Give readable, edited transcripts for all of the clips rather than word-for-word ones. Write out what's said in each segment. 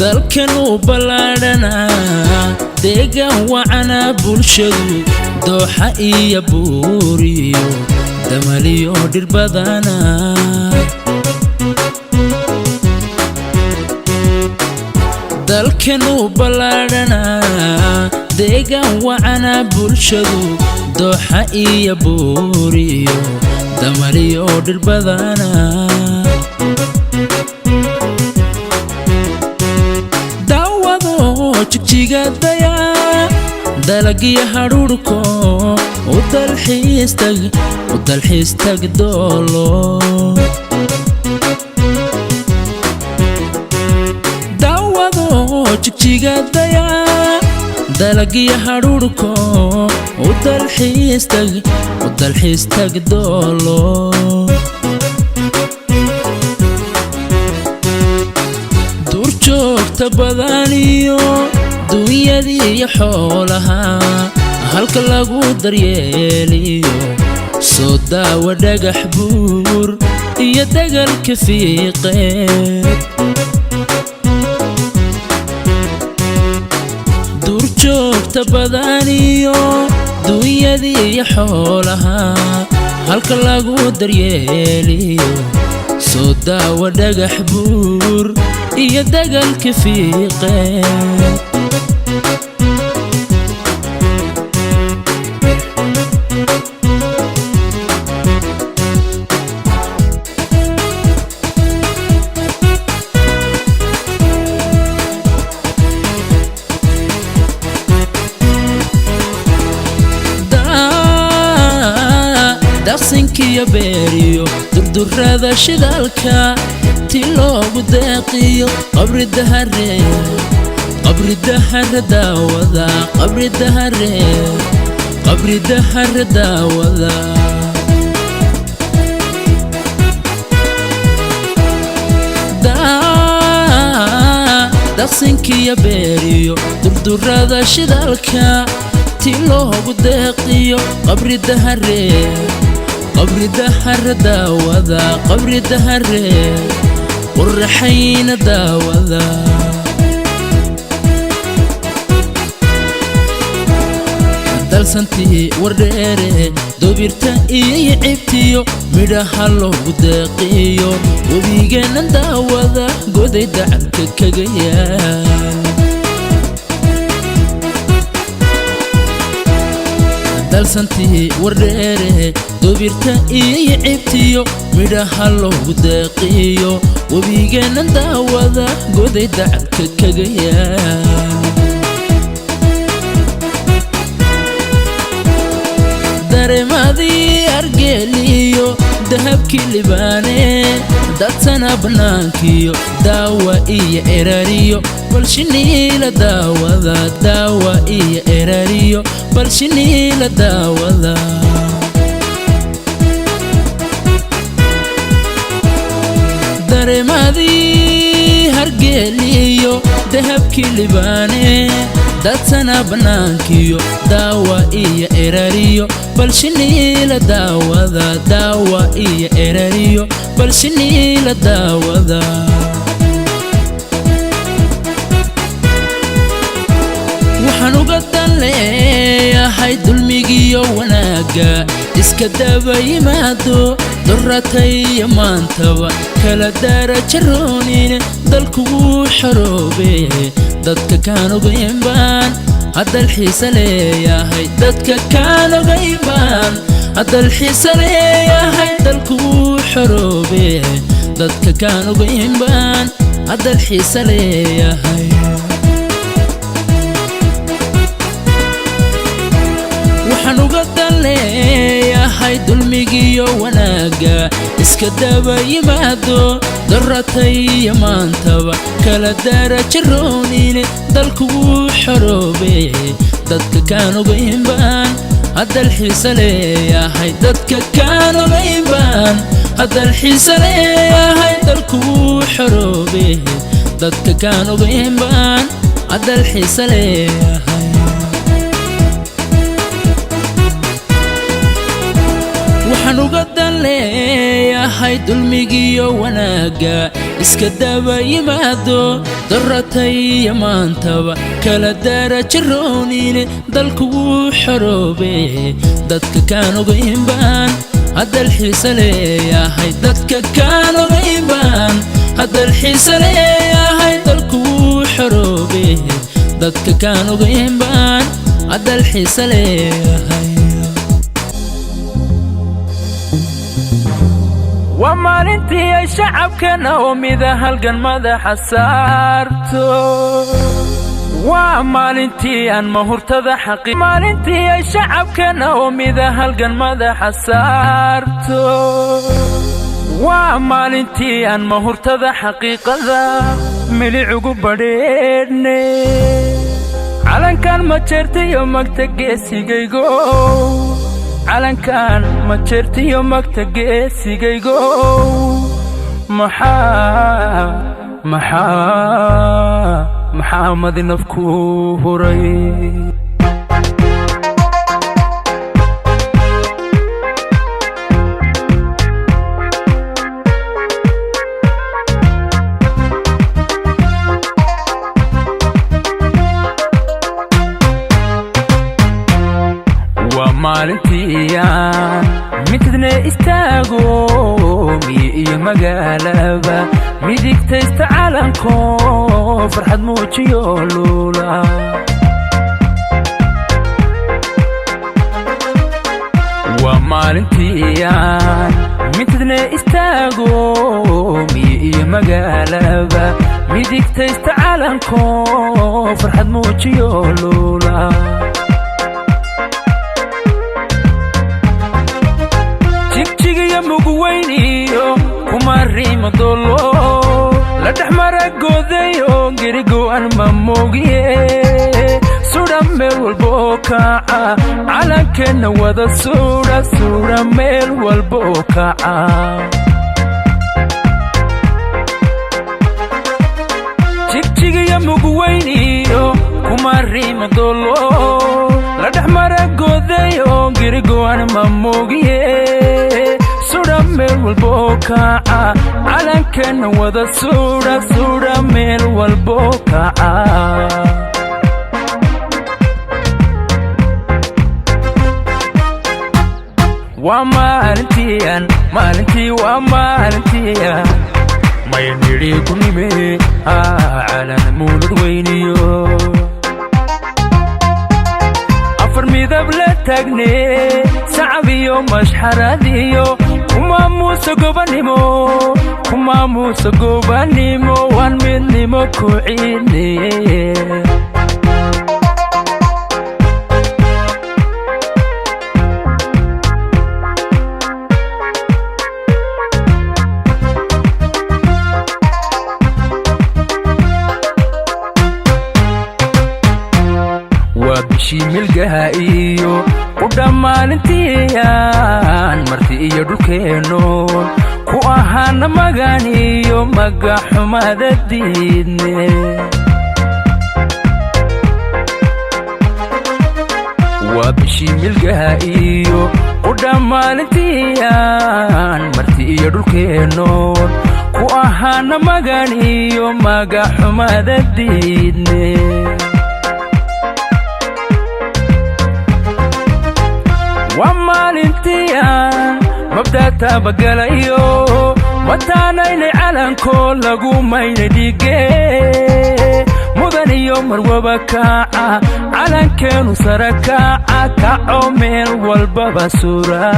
dalkanu ballaadhana deegaan wacana bulshadu dooxa iyo buuriyo damaliyo dhir badana dalkanu ballaadhana deegaan wacana bulshadu dooxa iyo buuriyo damaliyo dhir badana jigjigadaya dalagiya hadhuurko u dalxiistag doolo daawado jigjigadaya dalagiya hadhuurko u dalxiistag doolo durjoogta badaniyo dunyadii iyo xoolaha halka lagu daryeeliyo soo daawa dhagax buur iyo dagalka fiiqeed durjoogta badaniyo dunyadii iyo xoolaha halka lagu daryeeliyo soo daawa dhagax buur iyo dagalka fiiqeed daqsinkiyo beeriyo durdurada shidaalka ti loogu deeqiyo qabri dahare daawada daqsinkiyo beeriyo durdurada shidaalka ti loogu deeqiyo qabri dahare daawada qurxayna daawada dalsantii wardheere dobirta iyo cibtiyo midhaha loogu deeqiyo webigeena daawada goday dacalka kaga yaal dalsantii wardheere dobirta iyo cibtiyo midhaha loogu deeqiyo webigeena daawada goday dacalka kaga yaal dareemadii argeeliyo dahabkii libaane dadsana bannaankiyo daawa iyo erariyo balshiniila daawada balshiniila daawada dareemadii hargeeliyo dahabkii libaane dadsana bannaankiyo daawa iyo erariyo balshiniila daawada balshiniila daawada waxaan uga dan leeyahay dulmigiyo wanaaga iska daba yimaado dorataya maantaba kala darajaroonine dalku wuu xoroobe dadka kaan ogayn baan haddal xiisa leeyahay dalku wuu xoroobe dadka kaan ogayn baan haddal xiisa leeyahay waxaan uga dan leeyahay dulmigiyo wanaaga iska daba yimaado dorataya maantaba kala darajaroonine dalku wuu xoroobe dadka kaan ogayn baan haddal xiisa leeyahay dalku wuu xoroobe dadka kaan ogayn baan haddal xiisa leeyahay waxaan uga dan leeyahay yahay dulmigiyo wanaaga iska daba yimaado darratay maantaba kala darajaroonine dalku wuu xoroobay dadka kaan ogayn baan hadal xiisa leeyahay dadka kaan ogayn baan hadal xiisa leeyahay dalku wuu xoroobay dadka kaan ogayn baan hadal xiisa leeyahay ومالنتي الشعب كان أميذا هالقن ماذا حسارتو ومالنتي أن مهرتذا حقي مالنتي الشعب كان أميذا هالقن ماذا حسارتو ومالنتي أن مهرتذا حقيقة ذا ملي عقوب بديني علن كان ما تشرتي يومك تقيسي قيقو علن كان ما تشرتي يومك تقيسي قيقو محمد نفكو هري maalintiyan midna istaago miyo magaalaba midigtaysta calanko farxad muujiyo lula waa maalintiyan midna istaago miyo magaalaba midigtaysta calanko farxad muujiyo lula مقوينيو كماريم دولو لا تحمر قوديو غيرغو ان مموغيه سودا ميل والبوكا على كن ودا سودا ميل والبوكا تشيغي مقوينيو كماريم دولو لا تحمر قوديو غيرغو ان مموغيه سودا ميل والبوكا على كن ودا سودا ميل والبوكا ومالنتيان مالنتي ومالنتيان ما ينيري كنيمي على نمولد وينيو فرميذا بلا تاقني سعبيو مشحراديو كما موسى قوبانيمو وان منيمو كوعيني وبشي ملقهايو ودمانتيان مرتي iyo dhulkeeno ku ahaana maganiyo magaxumada diidne وبشي ملقهايو ودمانتيان مرتي iyo dhulkeeno ku ahaana maganiyo magaxumada diidne ومالنتيان مبدأ تبقليو وطانيني علن كل لقومين ديقي مدني يوم الوبكاعة علن كانوا سركاعة كعمير والبابا سورة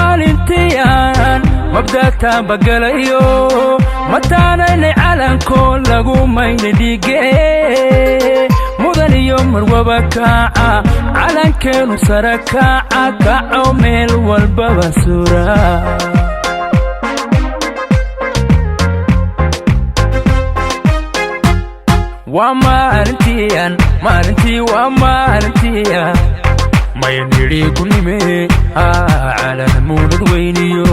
ومالنتيان مبدأ تبقليو وطانيني علن كل لقومين ديقي مدني يوم الوبكاعة علن كانوا سركاعة كعميل والبابا سورة ومالنتيان ما ينيري كنيمي على نمولد وينيو